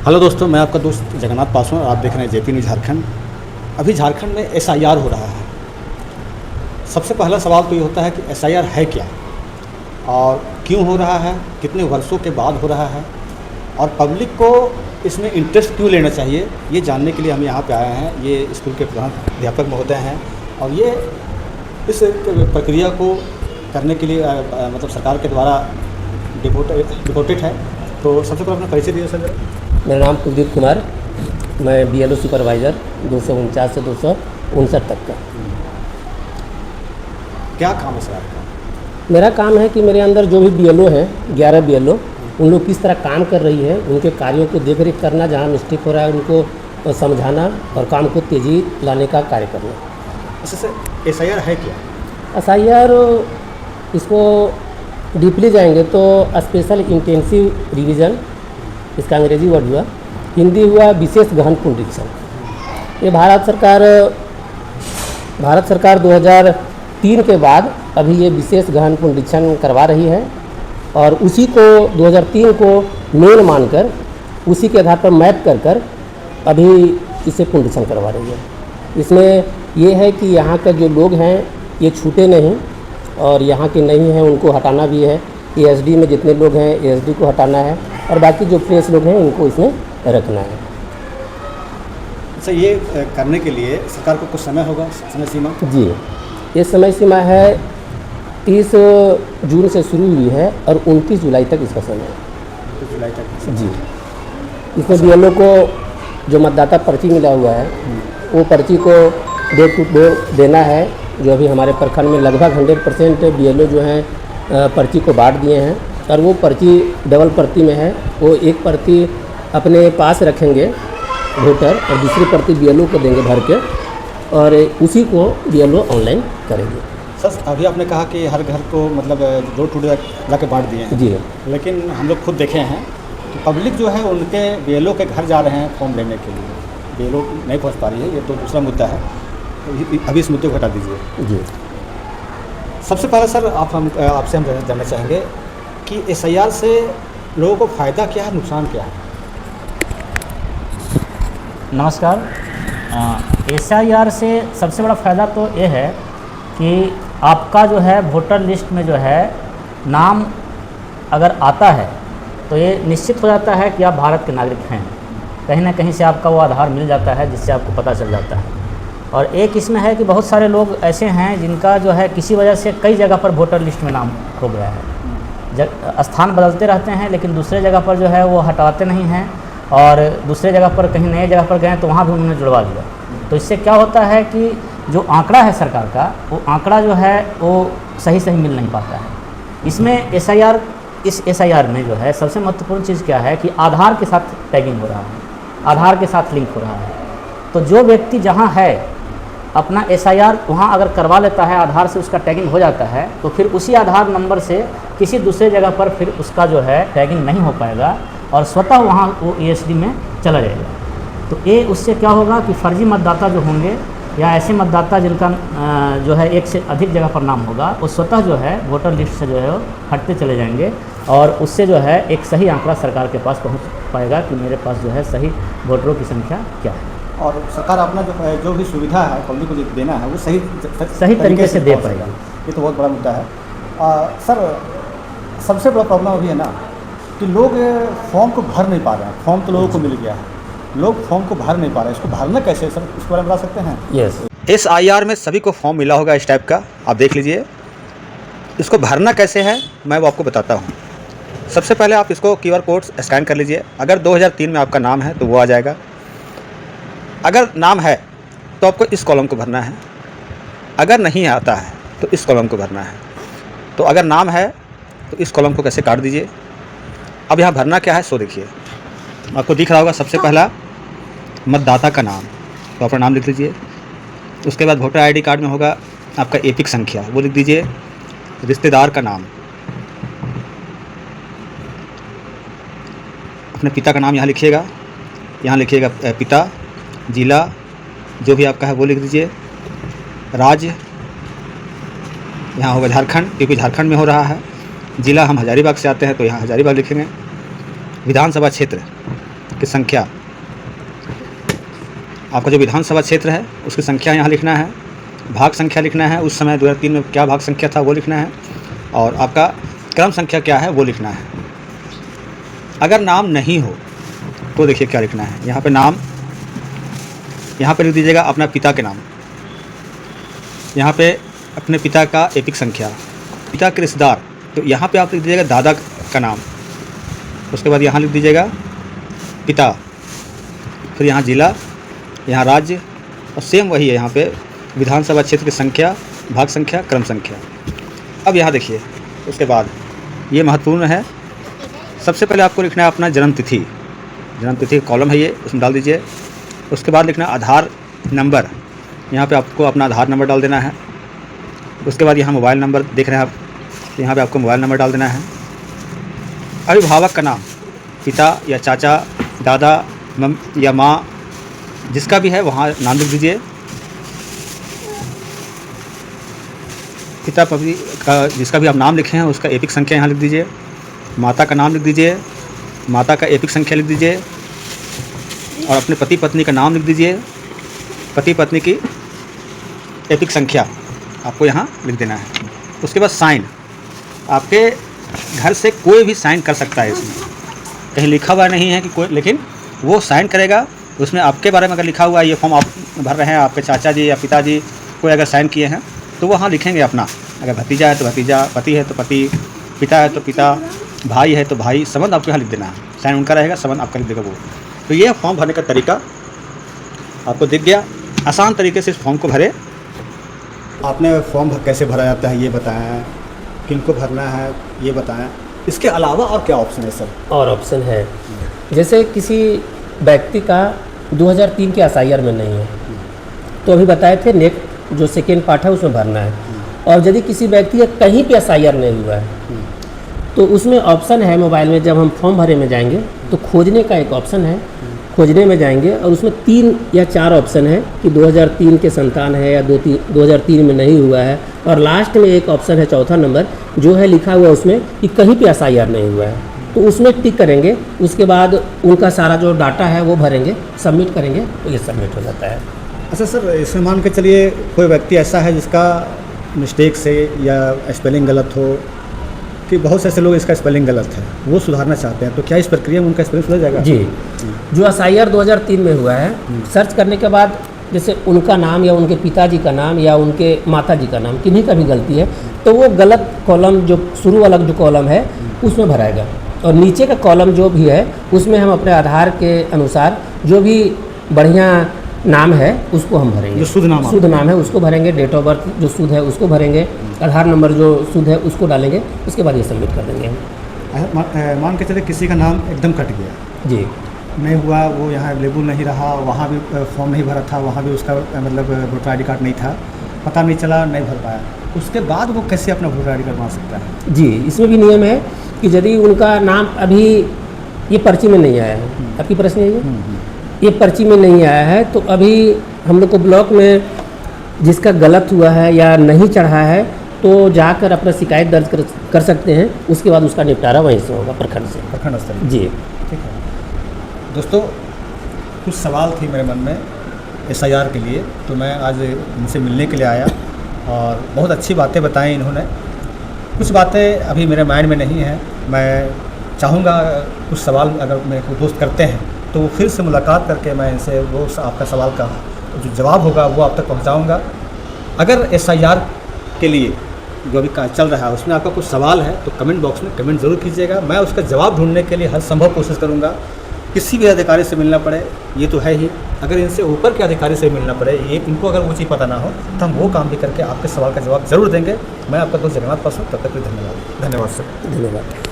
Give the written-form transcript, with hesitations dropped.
Hello दोस्तों, मैं आपका दोस्त जगन्नाथ पासवान और आप देख रहे हैं जेपी न्यूज़ झारखंड। अभी झारखंड में एसआईआर हो रहा है। सबसे पहला सवाल तो ये होता है कि एसआईआर है क्या और क्यों हो रहा है, कितने वर्षों के बाद हो रहा है और पब्लिक को इसमें इंटरेस्ट क्यों लेना चाहिए, ये जानने के लिए हम यहाँ पे आए हैं। ये स्कूल के प्रधान अध्यापक महोदय हैं और ये इस प्रक्रिया को करने के लिए मतलब सरकार के द्वारा डिपोटेड है। तो सबसे पहले अपना परिचय दीजिए सर। मेरा नाम कुलदीप कुमार, मैं बीएलओ सुपरवाइज़र 249 से 259 तक का। क्या काम है सर आपका? मेरा काम है कि मेरे अंदर जो भी बीएलओ हैं, 11 बीएलओ, उन लोग किस तरह काम कर रही है, उनके कार्यों को देख रेख करना, जहाँ मिस्टेक हो रहा है उनको समझाना और काम को तेज़ी लाने का कार्य करना। अच्छा सर, एसआईआर है क्या? एसआईआर इसको डीपली जाएंगे तो स्पेशल इंटेंसिव रिवीजन, इसका अंग्रेजी वर्ड हुआ, हिंदी हुआ विशेष गहन पुनरीक्षण। ये भारत सरकार 2003 के बाद अभी ये विशेष गहन पुनरीक्षण करवा रही है और उसी को 2003 को मेन मानकर उसी के आधार पर मैप कर अभी इसे पुनरीक्षण करवा रही है। इसमें ये है कि यहाँ के जो लोग हैं ये छूटे नहीं और यहाँ के नहीं हैं उनको हटाना भी है। एएसडी में जितने लोग हैं एएसडी को हटाना है और बाकी जो फ्रेश लोग हैं इनको इसमें रखना है। अच्छा, ये करने के लिए सरकार को कुछ समय होगा, समय सीमा? जी, ये समय सीमा है 30 जून से शुरू हुई है और 29 जुलाई तक इसका समय है। 29 जुलाई तक जी। इसमें बीएलओ को जो मतदाता पर्ची मिला हुआ है वो पर्ची को डोर टू डोर देना है। जो अभी हमारे प्रखंड में लगभग 100% बीएलओ जो हैं पर्ची को बांट दिए हैं और वो पर्ची डबल प्रति में है। वो एक प्रति अपने पास रखेंगे वोटर और दूसरी प्रति बीएलओ को देंगे भर के और उसी को बीएलओ ऑनलाइन करेंगे। सर, अभी आपने कहा कि हर घर को मतलब डोर टू डोर जाके बांट दिए हैं। जी, लेकिन हम लोग खुद देखे हैं कि पब्लिक जो है उनके बीएलओ के घर जा रहे हैं फॉर्म लेने के लिए, बीएलओ नहीं पहुंच पा रही है। ये तो दूसरा मुद्दा है, अभी इस मुद्दे को हटा दीजिए। जी। सबसे पहले सर आपसे हम जानना चाहेंगे कि एसआईआर से लोगों को फ़ायदा क्या है, नुकसान क्या है? नमस्कार। एसआईआर से सबसे बड़ा फ़ायदा तो ये है कि आपका जो है वोटर लिस्ट में जो है नाम अगर आता है तो ये निश्चित हो जाता है कि आप भारत के नागरिक हैं। कहीं ना कहीं से आपका वो आधार मिल जाता है जिससे आपको पता चल जाता है। और एक इसमें है कि बहुत सारे लोग ऐसे हैं जिनका जो है किसी वजह से कई जगह पर वोटर लिस्ट में नाम हो गया है। स्थान बदलते रहते हैं लेकिन दूसरे जगह पर जो है वो हटाते नहीं हैं और दूसरे जगह पर कहीं नए जगह पर गए तो वहाँ भी उन्होंने जुड़वा दिया। तो इससे क्या होता है कि जो आंकड़ा है सरकार का, वो आंकड़ा जो है वो सही मिल नहीं पाता है। इसमें इस एसआईआर में जो है सबसे महत्वपूर्ण चीज़ क्या है कि आधार के साथ टैगिंग हो रहा है, आधार के साथ लिंक हो रहा है। तो जो व्यक्ति जहाँ है अपना एसआईआर वहाँ अगर करवा लेता है, आधार से उसका टैगिंग हो जाता है, तो फिर उसी आधार नंबर से किसी दूसरे जगह पर फिर उसका जो है टैगिंग नहीं हो पाएगा और स्वतः वहाँ वो एएसडी में चला जाएगा। तो ये उससे क्या होगा कि फर्जी मतदाता जो होंगे या ऐसे मतदाता जिनका जो है एक से अधिक जगह पर नाम होगा, वो स्वतः जो है वोटर लिस्ट से जो है वो हटते चले जाएंगे और उससे जो है एक सही आंकड़ा सरकार के पास पहुँच पाएगा कि मेरे पास जो है सही वोटरों की संख्या क्या है। और सरकार अपना जो भी सुविधा है पब्लिक को देना है वो सही तरीके से दे पाएगा। ये तो बहुत बड़ा मुद्दा है। सर, सबसे बड़ा प्रॉब्लम अभी है ना कि लोग फॉर्म को भर नहीं पा रहे हैं। फॉर्म तो लोगों को मिल गया है, लोग फॉर्म को भर नहीं पा रहे हैं। इसको भरना कैसे है सर, इसके बारे में बता सकते हैं? यस। एसआईआर में सभी को फॉर्म मिला होगा इस टाइप का, आप देख लीजिए। इसको भरना कैसे है मैं वो आपको बताता हूँ। सबसे पहले आप इसको QR कोड स्कैन कर लीजिए। अगर 2003 में आपका नाम है तो वो आ जाएगा। अगर नाम है तो आपको इस कॉलम को भरना है, अगर नहीं आता है तो इस कॉलम को भरना है। तो अगर नाम है तो इस कॉलम को कैसे काट दीजिए। अब यहाँ भरना क्या है सो देखिए, आपको दिख रहा होगा। सबसे पहला मतदाता का नाम, तो अपना नाम लिख लीजिए। उसके बाद वोटर आईडी कार्ड में होगा आपका एपिक संख्या, वो लिख दीजिए। रिश्तेदार का नाम, अपने पिता का नाम यहाँ लिखिएगा, यहाँ लिखिएगा पिता, जिला जो भी आपका है वो लिख दीजिए। राज्य यहाँ होगा झारखंड, क्योंकि झारखंड में हो रहा है। जिला हम हजारीबाग से आते हैं तो यहाँ हजारीबाग लिखेंगे। विधानसभा क्षेत्र की संख्या, आपका जो विधानसभा क्षेत्र है उसकी संख्या यहाँ लिखना है, भाग संख्या लिखना है, उस समय 2003 में क्या भाग संख्या था वो लिखना है, और आपका क्रम संख्या क्या है वो लिखना है। अगर नाम नहीं हो तो देखिए क्या लिखना है। यहाँ पे नाम, यहाँ पे लिख दीजिएगा अपना पिता के नाम, यहाँ पे अपने पिता का एपिक संख्या, पिता के रिश्तेदार तो यहाँ पे आप लिख दीजिएगा दादा का नाम, उसके बाद यहाँ लिख दीजिएगा पिता, फिर यहाँ जिला, यहाँ राज्य, और सेम वही है यहाँ पे विधानसभा क्षेत्र की संख्या, भाग संख्या, क्रम संख्या। अब यहाँ देखिए, उसके बाद ये महत्वपूर्ण है, सबसे पहले आपको लिखना है अपना जन्म तिथि, जन्म तिथि कॉलम है ये, उसमें डाल दीजिए। उसके बाद लिखना आधार नंबर, यहाँ पे आपको अपना आधार नंबर डाल देना है। उसके बाद यहाँ मोबाइल नंबर देख रहे हैं आप, यहाँ पे आपको मोबाइल नंबर डाल देना है। अभिभावक का नाम, पिता या चाचा, दादा या माँ, जिसका भी है वहाँ नाम लिख दीजिए। पिता पति का जिसका भी आप नाम लिखे हैं उसका एपिक संख्या यहाँ लिख दीजिए। माता का नाम लिख दीजिए, माता का एपिक संख्या लिख दीजिए, और अपने पति पत्नी का नाम लिख दीजिए, पति पत्नी की एपिक संख्या आपको यहाँ लिख देना है। उसके बाद साइन, आपके घर से कोई भी साइन कर सकता है, इसमें कहीं लिखा हुआ नहीं है कि कोई, लेकिन वो साइन करेगा। उसमें आपके बारे में अगर लिखा हुआ है, ये फॉर्म आप भर रहे हैं, आपके चाचा जी या पिताजी कोई अगर साइन किए हैं तो वहाँ लिखेंगे अपना। अगर भतीजा है तो भतीजा, पति है तो पति, पिता है तो पिता, भाई है तो भाई, संबंध आपको यहाँ लिख देना है। साइन उनका रहेगा, संबंध आपका लिख देगा वो। तो ये फॉर्म भरने का तरीका आपको दिख गया। आसान तरीके से इस फॉर्म को भरे। आपने फॉर्म कैसे भरा जाता है ये बताया, किनको भरना है ये बताया, इसके अलावा और क्या ऑप्शन है सर? और ऑप्शन है, जैसे किसी व्यक्ति का 2003 के एसआईआर में नहीं है तो अभी बताए थे नेक्स्ट जो सेकेंड पार्ट है उसमें भरना है। और यदि किसी व्यक्ति का कहीं पे एसआईआर नहीं हुआ है तो उसमें ऑप्शन है मोबाइल में, जब हम फॉर्म भरे में जाएंगे तो खोजने का एक ऑप्शन है, खोजने में जाएंगे और उसमें 3 या 4 ऑप्शन है कि 2003 के संतान है या 2003 में नहीं हुआ है, और लास्ट में एक ऑप्शन है 4था नंबर जो है लिखा हुआ उसमें कि कहीं पे एसआईआर नहीं हुआ है, तो उसमें टिक करेंगे। उसके बाद उनका सारा जो डाटा है वो भरेंगे, सबमिट करेंगे तो ये सबमिट हो जाता है। अच्छा सर, इसमें मान के चलिए कोई व्यक्ति ऐसा है जिसका मिस्टेक से या स्पेलिंग गलत हो, कि बहुत से ऐसे लोग इसका स्पेलिंग गलत है, वो सुधारना चाहते हैं, तो क्या इस प्रक्रिया में उनका स्पेलिंग सुधर जाएगा? जी, जो एसआईआर 2003 में हुआ है, सर्च करने के बाद जैसे उनका नाम या उनके पिताजी का नाम या उनके माताजी का नाम किन्हीं का भी गलती है तो वो गलत कॉलम, जो शुरू वाला जो कॉलम है उसमें भराएगा, और नीचे का कॉलम जो भी है उसमें हम अपने आधार के अनुसार जो भी बढ़िया नाम है उसको हम भरेंगे, जो शुद्ध नाम है उसको भरेंगे, डेट ऑफ बर्थ जो शुद्ध है उसको भरेंगे, आधार नंबर जो शुद्ध है उसको डालेंगे, उसके बाद ये सबमिट कर देंगे हम। मान के चले किसी का नाम एकदम कट गया, जी, नहीं हुआ, वो यहाँ अवेलेबल नहीं रहा, वहाँ भी फॉर्म नहीं भरा था, वहाँ भी उसका मतलब वोटर आई डी कार्ड नहीं था, पता नहीं चला, नहीं भर पाया, उसके बाद वो कैसे अपना वोटर आई डी कार्ड बना सकता है? जी, इसमें भी नियम है कि यदि उनका नाम अभी ये पर्ची में नहीं आया है, आपकी प्रश्न है ये पर्ची में नहीं आया है, तो अभी हम लोग को ब्लॉक में जिसका गलत हुआ है या नहीं चढ़ा है तो जाकर अपना शिकायत दर्ज कर सकते हैं, उसके बाद उसका निपटारा वहीं से होगा, प्रखंड स्तर। जी ठीक है दोस्तों, कुछ सवाल थी मेरे मन में एसआईआर के लिए, तो मैं आज इनसे मिलने के लिए आया और बहुत अच्छी बातें बताई इन्होंने। कुछ बातें अभी मेरे माइंड में नहीं है, मैं चाहूँगा कुछ सवाल अगर मेरे को दोस्त करते हैं तो फिर से मुलाकात करके मैं इनसे वो आपका सवाल का जो जवाब होगा वो आप तक पहुँचाऊँगा। अगर एसआईआर के लिए जो अभी चल रहा है उसमें आपका कुछ सवाल है तो कमेंट बॉक्स में कमेंट ज़रूर कीजिएगा, मैं उसका जवाब ढूंढने के लिए हर संभव कोशिश करूँगा। किसी भी अधिकारी से मिलना पड़े ये तो है ही, अगर इनसे ऊपर के अधिकारी से मिलना पड़े, ये इनको अगर वो चीज़ पता ना हो तो हम वो काम भी करके आपके सवाल का जवाब ज़रूर देंगे। मैं आपका दोस्त जगन्नाथ पासवान, तब तक के लिए धन्यवाद। धन्यवाद सर। धन्यवाद।